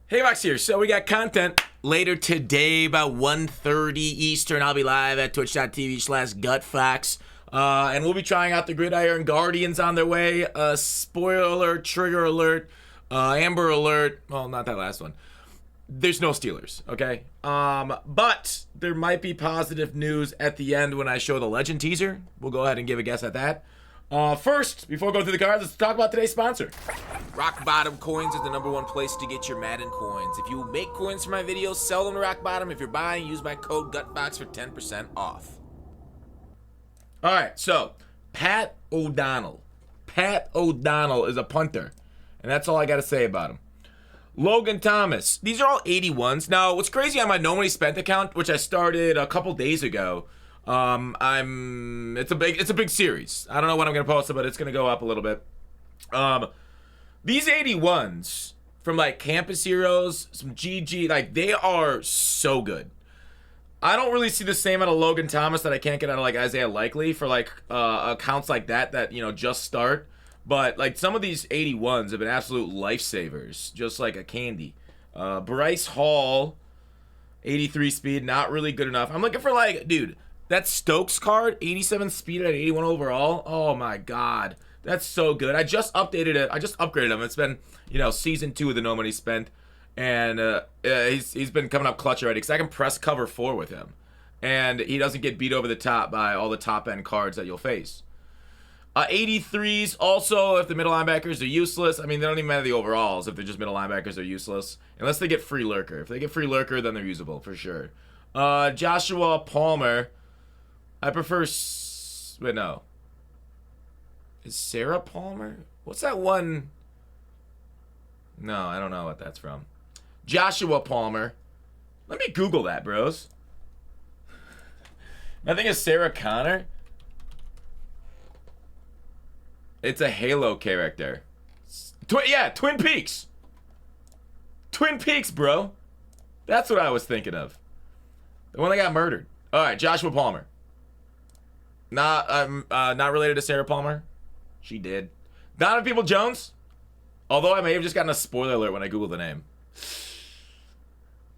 Hey, Max here. So we got content later today about 1:30 Eastern. I'll be live at twitch.tv/gutfox. And we'll be trying out the Gridiron Guardians on their way. Spoiler alert, trigger alert, amber alert. Well, not that last one. There's no Steelers, okay? But there might be positive news at the end when I show the Legend teaser. We'll go ahead and give a guess at that. First, before going through the cards, let's talk about today's sponsor. Rock Bottom Coins is the #1 place to get your Madden coins. If you make coins for my videos, sell them to Rock Bottom. If you're buying, use my code GUTFOX for 10% off. All right, so Pat O'Donnell. Pat O'Donnell is a punter, and that's all I got to say about him. Logan Thomas. These are all 81s. Now, what's crazy on my No Money Spent account, which I started a couple days ago, it's a big series. I don't know when I'm gonna post it, but it's gonna go up a little bit. These 81s from like Campus Heroes, some GG, like they are so good. I don't really see the same out of Logan Thomas that I can't get out of like Isaiah Likely for like accounts like that you know just start. But like some of these 81s have been absolute lifesavers, just like a candy. Bryce Hall, 83 speed, not really good enough. I'm looking for like, dude, that Stokes card, 87 speed at 81 overall. Oh my god, that's so good. I just updated it. I just upgraded him. It's been, you know, season 2 of the No Money Spent, and he's been coming up clutch already because I can press cover 4 with him, and he doesn't get beat over the top by all the top end cards that you'll face. 83s also, if the middle linebackers are useless. I mean, they don't even matter the overalls. If they're just middle linebackers, they're useless. Unless they get free lurker. If they get free lurker, then they're usable for sure. Joshua Palmer. I prefer... Wait, no. Is Sarah Palmer? What's that one? No, I don't know what that's from. Joshua Palmer. Let me Google that, bros. I think it's Sarah Connor. It's a Halo character. Twin Peaks. Twin Peaks, bro. That's what I was thinking of. The one that got murdered. All right, Joshua Palmer. Not related to Sarah Palmer. She did. Donovan Peoples-Jones. Although I may have just gotten a spoiler alert when I googled the name.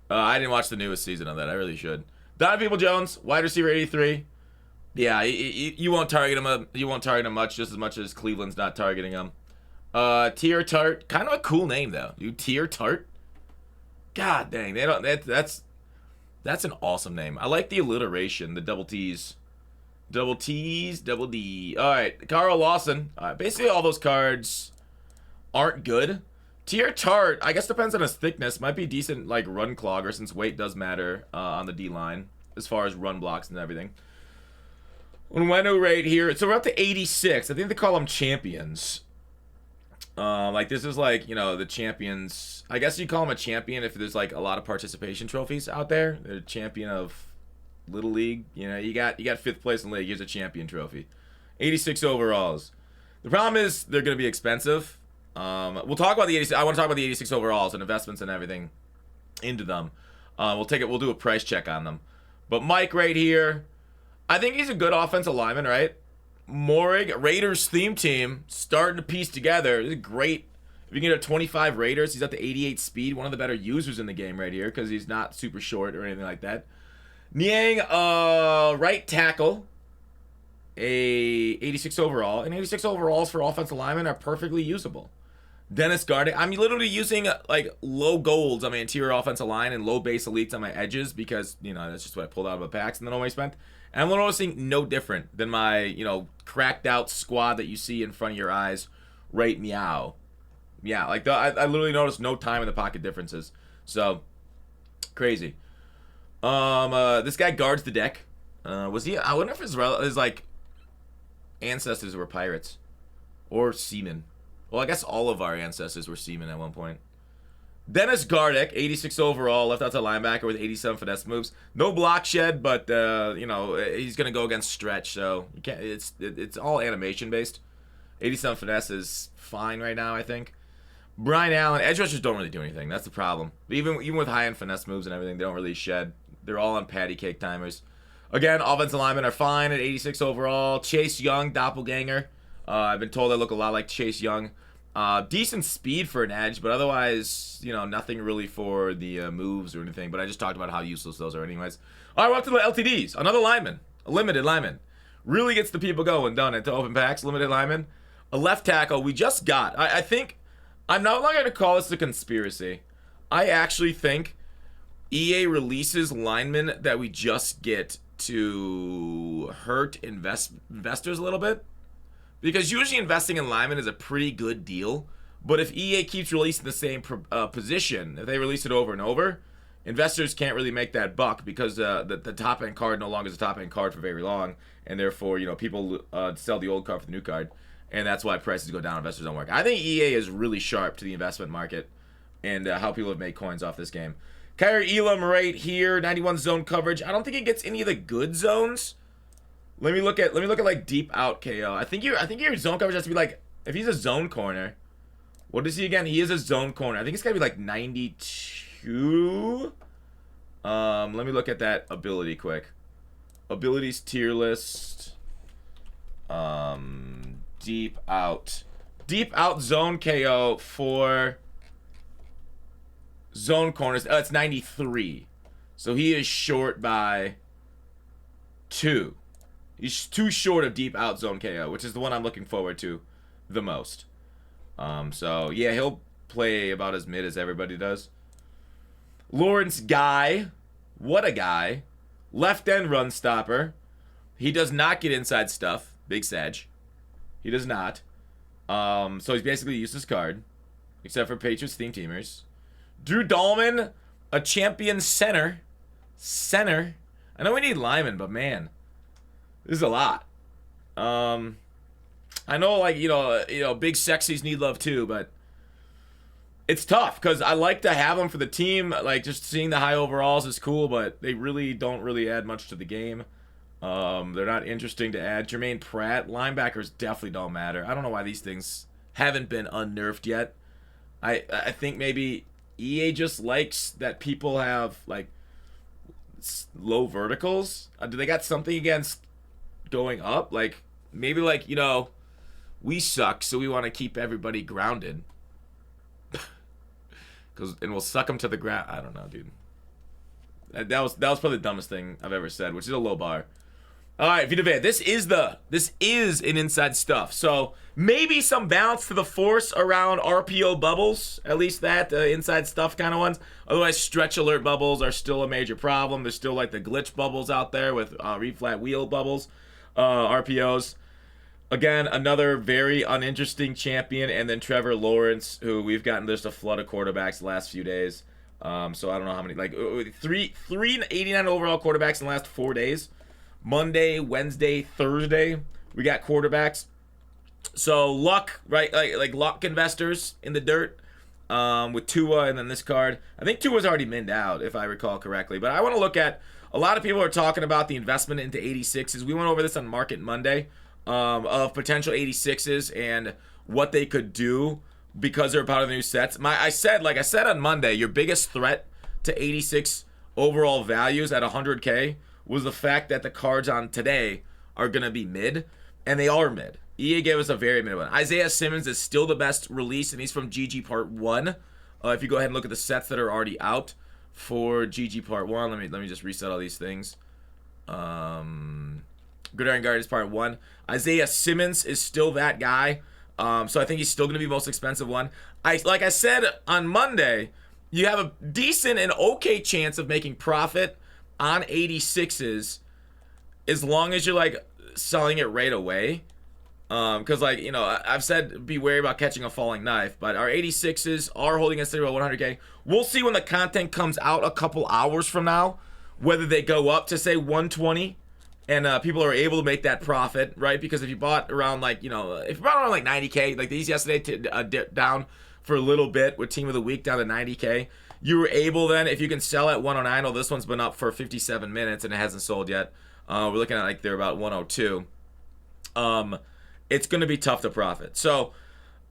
I didn't watch the newest season of that. I really should. Donovan Peoples-Jones, wide receiver 83. Yeah, you won't target him. You won't target him much, just as much as Cleveland's not targeting him. Tart, kind of a cool name though. You Tart. God dang, they don't. That's an awesome name. I like the alliteration, the double T's, double D. All right, Carl Lawson. Basically, all those cards aren't good. Tart, I guess depends on his thickness. Might be decent, like run clogger, since weight does matter on the D line as far as run blocks and everything. Unwenu right here. So we're up to 86. I think they call them champions. Like this is like, you know, the champions. I guess you call them a champion if there's like a lot of participation trophies out there. They're a champion of Little League. You know, you got 5th place in the league. Here's a champion trophy. 86 overalls. The problem is they're going to be expensive. We'll talk about the 86. I want to talk about the 86 overalls and investments and everything into them. We'll do a price check on them. But Mike right here. I think he's a good offensive lineman, right? Morig, Raiders theme team, starting to piece together. This is great. If you can get a 25 Raiders, he's at the 88 speed, one of the better users in the game right here because he's not super short or anything like that. Niang, right tackle, a 86 overall, and 86 overalls for offensive linemen are perfectly usable. Dennis Gardick, I'm literally using like low golds on my interior offensive line and low base elites on my edges because, you know, that's just what I pulled out of my packs and then always spent. And I'm noticing no different than my, you know, cracked out squad that you see in front of your eyes right meow. Yeah, like I literally noticed no time in the pocket differences. So, crazy. This guy guards the deck. Was he? I wonder if his like ancestors were pirates or seamen. Well, I guess all of our ancestors were seamen at one point. Dennis Gardick, 86 overall, left outside linebacker with 87 finesse moves. No block shed, but you know he's gonna go against stretch, so you can't. It's all animation based. 87 finesse is fine right now, I think. Brian Allen, edge rushers don't really do anything. That's the problem. Even with high end finesse moves and everything, they don't really shed. They're all on patty cake timers. Again, offensive linemen are fine at 86 overall. Chase Young, doppelganger. I've been told I look a lot like Chase Young. Decent speed for an edge, but otherwise, you know, nothing really for the moves or anything. But I just talked about how useless those are anyways. All right, we're up to the LTDs. Another lineman. A limited lineman. Really gets the people going, done it, to open packs. Limited lineman. A left tackle we just got. I think, I'm no longer going to call this a conspiracy. I actually think EA releases linemen that we just get to hurt investors a little bit. Because usually investing in linemen is a pretty good deal. But if EA keeps releasing the same position, if they release it over and over, investors can't really make that buck because the top-end card no longer is a top-end card for very long. And therefore, you know, people sell the old card for the new card. And that's why prices go down, investors don't work. I think EA is really sharp to the investment market and how people have made coins off this game. Kyrie Elam right here, 91 zone coverage. I don't think he gets any of the good zones. Let me look at like deep out KO. I think your zone coverage has to be like, if he's a zone corner, what is he again? He is a zone corner. I think it's gotta be like 92. Let me look at that ability quick. Abilities tier list. Deep out zone KO for zone corners. It's 93. So he is short by 2. He's too short of deep out zone KO, which is the one I'm looking forward to the most. So yeah, he'll play about as mid as everybody does. Lawrence Guy, what a guy. Left end run stopper. He does not get inside stuff. Big Sag. He does not. So he's basically a useless card, except for Patriots theme teamers. Drew Dahlman, a champion center. I know we need linemen, but man, this is a lot. I know, like, you know, big sexies need love too, but it's tough because I like to have them for the team. Like, just seeing the high overalls is cool, but they really don't add much to the game. They're not interesting to add. Jermaine Pratt, linebackers definitely don't matter. I don't know why these things haven't been unnerfed yet. I think maybe EA just likes that people have like low verticals. Do they got something against going up? Like, maybe, like, you know, we suck, so we want to keep everybody grounded. And we'll suck them to the ground. I don't know, dude. That was probably the dumbest thing I've ever said, which is a low bar. All right, Vita Vea, this is an inside stuff. So maybe some balance to the force around RPO bubbles, at least that inside stuff kind of ones. Otherwise, stretch alert bubbles are still a major problem. There's still like the glitch bubbles out there with reflat wheel bubbles, RPOs. Again, another very uninteresting champion, and then Trevor Lawrence, who we've gotten just a flood of quarterbacks the last few days. So I don't know how many, like 389 overall quarterbacks in the last 4 days. Monday, Wednesday, Thursday, we got quarterbacks. So luck, right? Like luck investors in the dirt with Tua, and then this card. I think Tua's already minned out, if I recall correctly. But I want to look at, a lot of people are talking about the investment into 86s. We went over this on Market Monday. Of potential 86s and what they could do because they're part of the new sets. Like I said on Monday, your biggest threat to 86 overall values at 100K was the fact that the cards on today are going to be mid, and they are mid. EA gave us a very mid one. Isaiah Simmons is still the best release, and he's from GG Part 1. If you go ahead and look at the sets that are already out for GG Part 1, let me just reset all these things. Gridiron Guardians Part 1. Isaiah Simmons is still that guy. So I think he's still going to be the most expensive one. Like I said on Monday, you have a decent and okay chance of making profit on 86s as long as you're like selling it right away. Because, like, you know, I've said be wary about catching a falling knife, but our 86s are holding us about 100K. We'll see when the content comes out a couple hours from now whether they go up to say 120 and people are able to make that profit, right? Because if you bought around, like, you know, if you bought around like 90K, like these yesterday dipped down for a little bit with Team of the Week down to 90K, you were able then, if you can sell at 109, oh, this one's been up for 57 minutes and it hasn't sold yet. We're looking at like they're about 102. It's going to be tough to profit. So,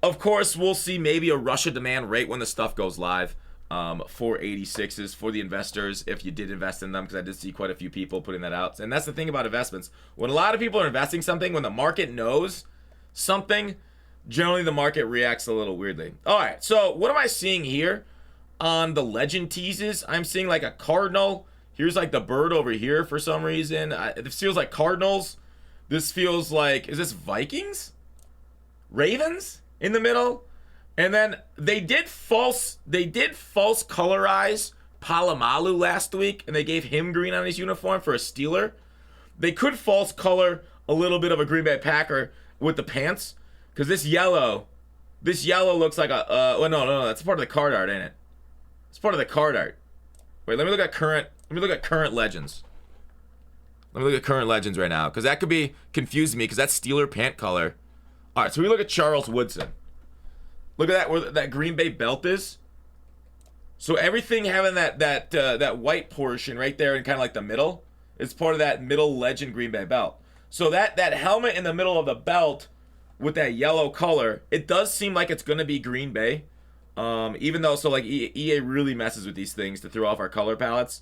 of course, we'll see maybe a rush of demand right when the stuff goes live for 86s for the investors, if you did invest in them, because I did see quite a few people putting that out. And that's the thing about investments. When a lot of people are investing something, when the market knows something, generally the market reacts a little weirdly. All right, so what am I seeing here on the legend teases? I'm seeing like a cardinal. Here's like the bird over here for some reason. This feels like Cardinals. This feels like, is this Vikings? Ravens in the middle? And then they did false colorize Palomalu last week, and they gave him green on his uniform for a Steeler. They could false color a little bit of a Green Bay Packer with the pants, because this yellow looks like a, well, no, that's part of the card art, ain't it? It's part of the card art. Wait, let me look at current legends. Let me look at current legends right now, because that could be confusing me, because that's Steeler pant color. All right, so we look at Charles Woodson. Look at that, where that Green Bay belt is. So everything having that white portion right there in kind of like the middle is part of that middle legend Green Bay belt. So that helmet in the middle of the belt with that yellow color, it does seem like it's going to be Green Bay. Even though, so like EA really messes with these things to throw off our color palettes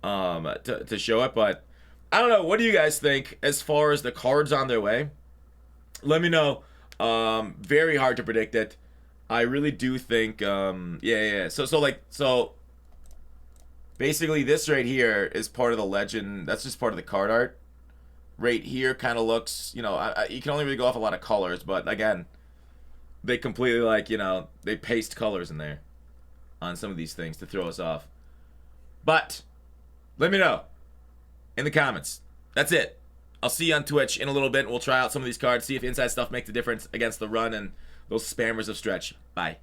to show it. But I don't know. What do you guys think as far as the cards on their way? Let me know. Very hard to predict it. I really do think, yeah. So basically this right here is part of the legend. That's just part of the card art. Right here kind of looks, you can only really go off a lot of colors, but again, they completely they paste colors in there on some of these things to throw us off. But let me know in the comments. That's it. I'll see you on Twitch in a little bit, and we'll try out some of these cards, see if inside stuff makes a difference against the run and those spammers of stretch. Bye.